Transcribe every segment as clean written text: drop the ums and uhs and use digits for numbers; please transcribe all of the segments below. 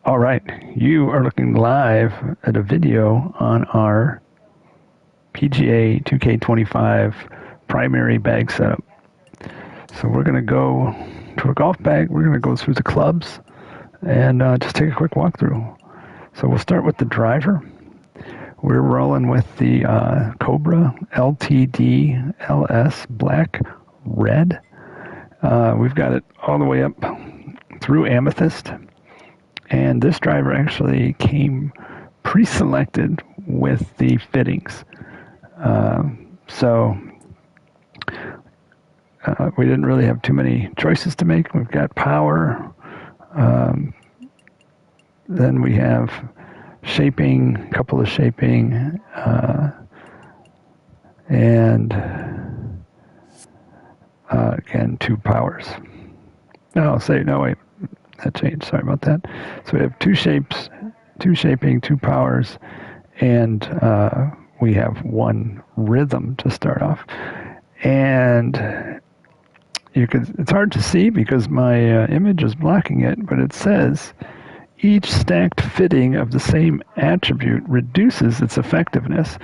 All right, you are looking live at a video on our PGA 2K25 primary bag setup. So we're going to go to a golf bag. We're going to go through the clubs and just take a quick walkthrough. So we'll start with the driver. We're rolling with the Cobra LTD LS Black Red. We've got it all the way up through Amethyst. And this driver actually came pre-selected with the fittings. So we didn't really have too many choices to make. We've got power. Then we have shaping, a couple of shaping, and again, 2 powers. No, wait. That changed. Sorry about that. So we have 2 shapes, 2 shaping, 2 powers, and we have 1 rhythm to start off. And it's hard to see because my image is blocking it, but it says each stacked fitting of the same attribute reduces its effectiveness.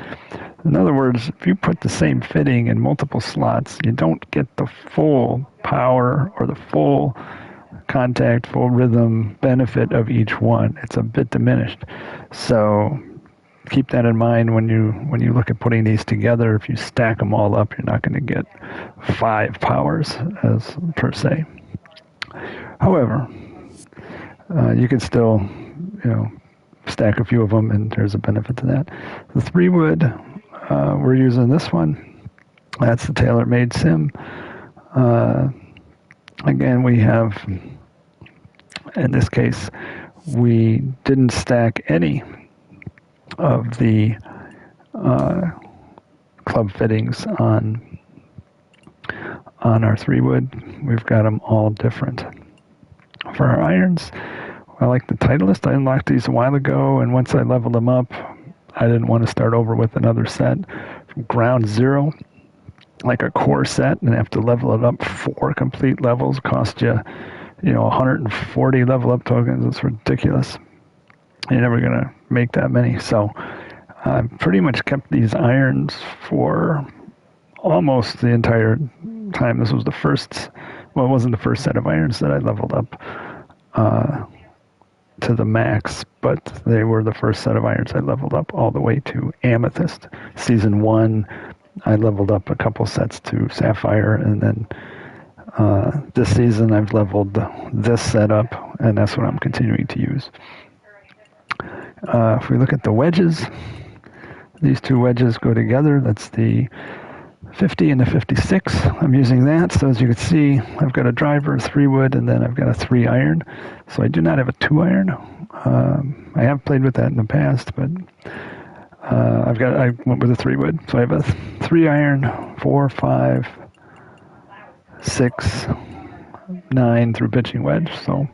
In other words, if you put the same fitting in multiple slots, you don't get the full power or the full contact, full rhythm benefit of each one. It's a bit diminished. So keep that in mind when you look at putting these together. If you stack them all up, you're not going to get 5 powers as per se. However, you can still, stack a few of them, and there's a benefit to that. The 3-wood, we're using this one. That's the TaylorMade Sim. Again, we have, in this case, we didn't stack any of the club fittings on our 3-wood. We've got them all different. For our irons, I like the Titleist. I unlocked these a while ago, and once I leveled them up, I didn't want to start over with another set from ground zero, like a core set, and have to level it up 4 complete levels. Cost you, 140 level up tokens. It's ridiculous. You're never going to make that many. So I pretty much kept these irons for almost the entire time. This was the first, well, it wasn't the first set of irons that I leveled up to the max, but they were the first set of irons I leveled up all the way to Amethyst. Season 1, I leveled up a couple sets to Sapphire, and then this season I've leveled this setup, and that's what I'm continuing to use. If we look at the wedges, these 2 wedges go together. That's the 50 and the 56. I'm using that. So as you can see, I've got a driver, a 3-wood, and then I've got a 3-iron. So I do not have a 2-iron. I have played with that in the past, but I went with a 3-wood. So I have a 3-iron, 4, 5, 6, 9 through pitching wedge. So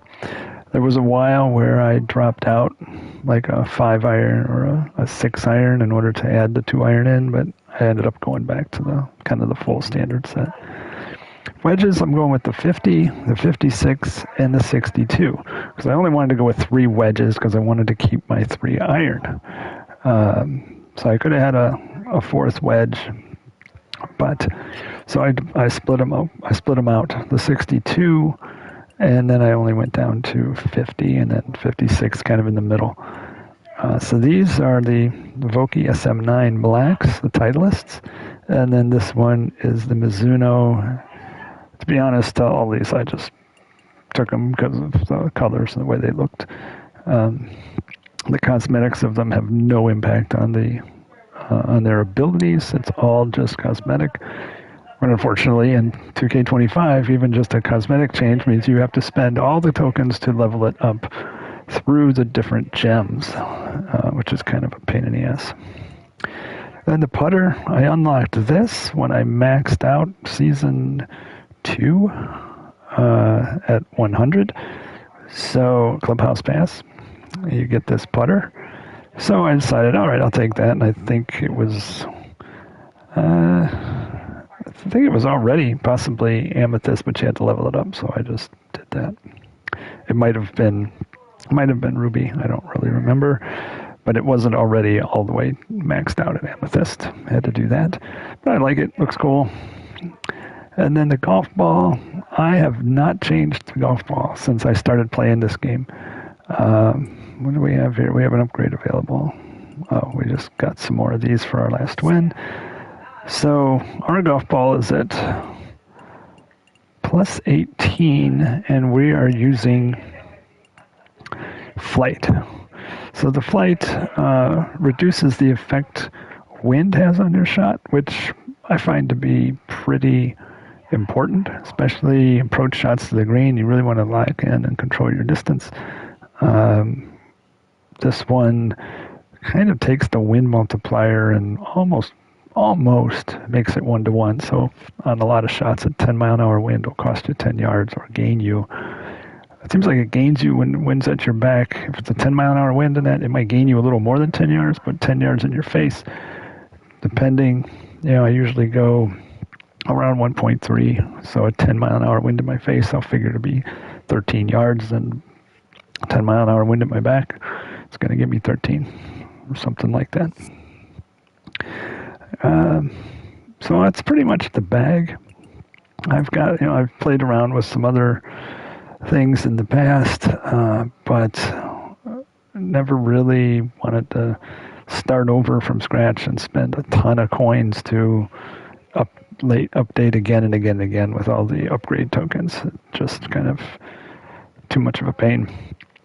there was a while where I dropped out like a 5-iron or a 6-iron in order to add the 2-iron in, but I ended up going back to the full standard set. Wedges, I'm going with the 50, the 56, and the 62, because I only wanted to go with 3 wedges because I wanted to keep my 3-iron. So I could have had a 4th wedge, but so I split them up. I split them out, the 62. And then I only went down to 50 and then 56 kind of in the middle. So these are the Vokey SM9 Blacks, the Titleists. And then this one is the Mizuno. To be honest, all these I just took them because of the colors and the way they looked. The cosmetics of them have no impact on their abilities. It's all just cosmetic. But unfortunately, in 2K25, even just a cosmetic change means you have to spend all the tokens to level it up through the different gems, which is kind of a pain in the ass. Then the putter, I unlocked this when I maxed out Season 2 at 100. So, Clubhouse Pass, you get this putter. So I decided, all right, I'll take that, and I think it was... I think it was already possibly Amethyst, but you had to level it up, so I just did that. It might have been Might have been ruby. I don't really remember. But it wasn't already all the way maxed out at amethyst. I had to do that. But I like it. Looks cool. And then the golf ball. I have not changed the golf ball since I started playing this game. What do we have here? We have an upgrade available. Oh, we just got some more of these for our last win. So our golf ball is at plus 18, and we are using flight. So the flight reduces the effect wind has on your shot, which I find to be pretty important, especially approach shots to the green. You really want to lock in and control your distance. This one kind of takes the wind multiplier and almost makes it 1-to-1. So on a lot of shots at 10-mile-an-hour wind, it'll cost you 10 yards or gain you. It seems like it gains you when the wind's at your back. If it's a 10-mile-an-hour wind in that, it might gain you a little more than 10 yards, but 10 yards in your face, depending. I usually go around 1.3. So a 10-mile-an-hour wind in my face, I'll figure to be 13 yards, and 10-mile-an-hour wind at my back, it's going to give me 13 or something like that. So that's pretty much the bag. I've played around with some other things in the past, but never really wanted to start over from scratch and spend a ton of coins to update again and again and again with all the upgrade tokens. Just kind of too much of a pain.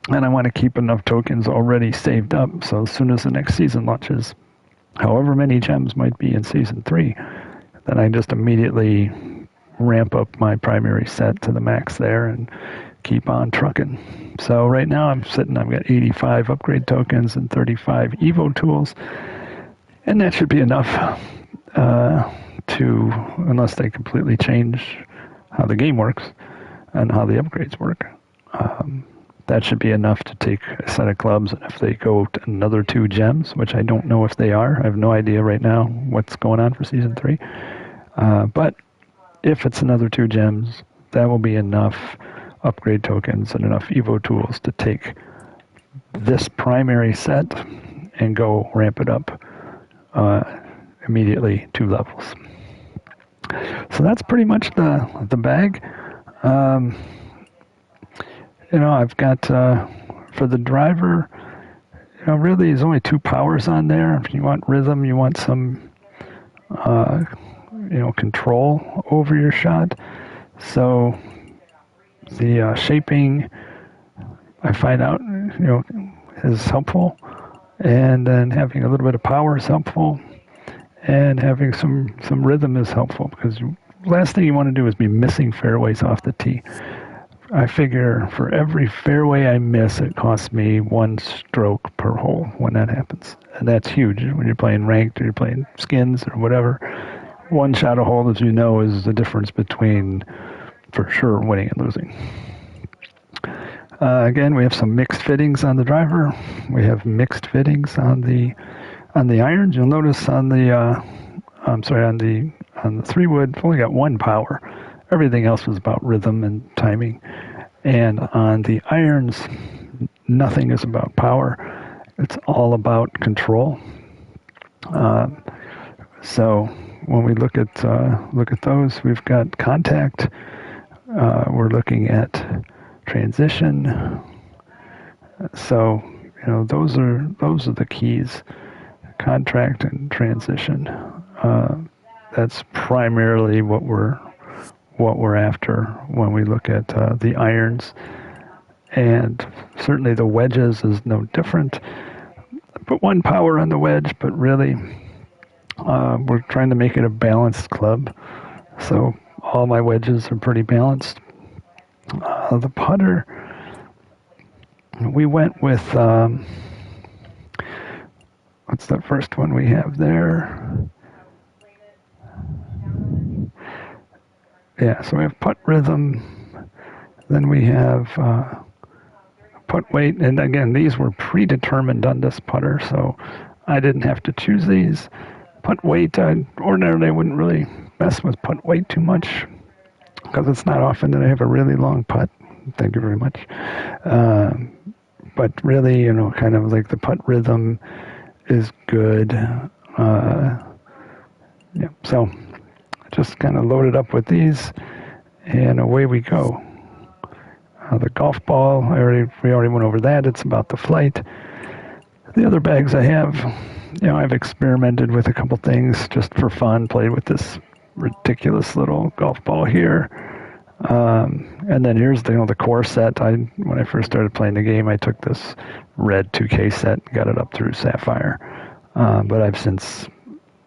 And I want to keep enough tokens already saved up, so as soon as the next season launches, however many gems might be in Season 3, then I just immediately ramp up my primary set to the max there and keep on trucking. So right now I've got 85 upgrade tokens and 35 Evo tools, and that should be enough unless they completely change how the game works and how the upgrades work. That should be enough to take a set of clubs, and if they go to another 2 gems, which I don't know if they are, I have no idea right now what's going on for Season 3, but if it's another 2 gems, that will be enough upgrade tokens and enough Evo tools to take this primary set and go ramp it up immediately 2 levels. So that's pretty much the bag. I've got, for the driver, really there's only 2 powers on there. If you want rhythm, you want some, control over your shot. So the shaping, I find out, is helpful. And then having a little bit of power is helpful. And having some rhythm is helpful, because the last thing you want to do is be missing fairways off the tee. I figure for every fairway I miss, it costs me 1 stroke per hole when that happens. And that's huge when you're playing ranked or you're playing skins or whatever. 1 shot a hole, as you know, is the difference between, for sure, winning and losing. Again, we have some mixed fittings on the driver. We have mixed fittings on the irons. You'll notice on the 3-wood, I've only got 1 power. Everything else was about rhythm and timing. And on the irons, nothing is about power. It's all about control. So when we look at those, we've got contact. We're looking at transition. So those are the keys: contract and transition. That's primarily what we're after when we look at the irons, and certainly the wedges is no different. Put 1 power on the wedge, but really we're trying to make it a balanced club, so all my wedges are pretty balanced. The putter, we went with what's the first one we have there? Yeah, so we have putt rhythm, then we have putt weight, and again, these were predetermined on this putter, so I didn't have to choose these. Putt weight, I ordinarily wouldn't really mess with putt weight too much, because it's not often that I have a really long putt. Thank you very much. but really, kind of like the putt rhythm is good. Yeah, so just kind of load it up with these, and away we go. The golf ball, we already went over that. It's about the flight. The other bags I have, I've experimented with a couple things just for fun. Played with this ridiculous little golf ball here. And then here's the core set. When I first started playing the game, I took this red 2K set, got it up through Sapphire. But I've since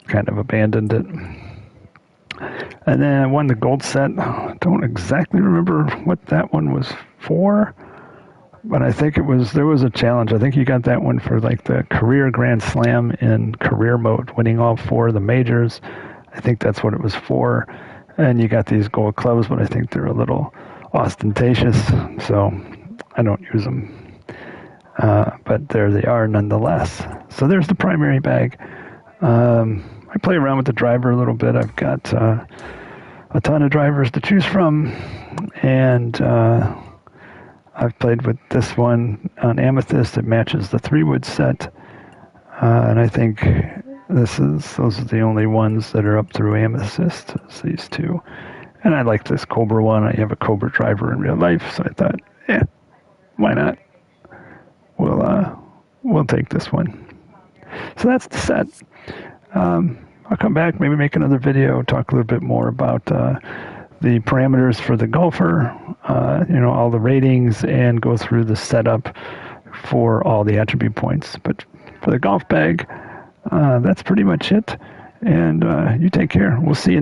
kind of abandoned it. And then I won the gold set. I don't exactly remember what that one was for, but I think there was a challenge. I think you got that one for like the career Grand Slam in career mode, winning all 4 of the majors. I think that's what it was for. And you got these gold clubs, but I think they're a little ostentatious, so I don't use them. But there they are nonetheless. So there's the primary bag. I play around with the driver a little bit. I've got a ton of drivers to choose from, and I've played with this one on Amethyst. It matches the 3-wood set, and I think those are the only ones that are up through Amethyst, is these 2. And I like this Cobra one. I have a Cobra driver in real life, so I thought, why not? We'll take this one. So that's the set. I'll come back, maybe make another video, talk a little bit more about the parameters for the golfer, all the ratings, and go through the setup for all the attribute points. But for the golf bag, that's pretty much it. And you take care. We'll see you in the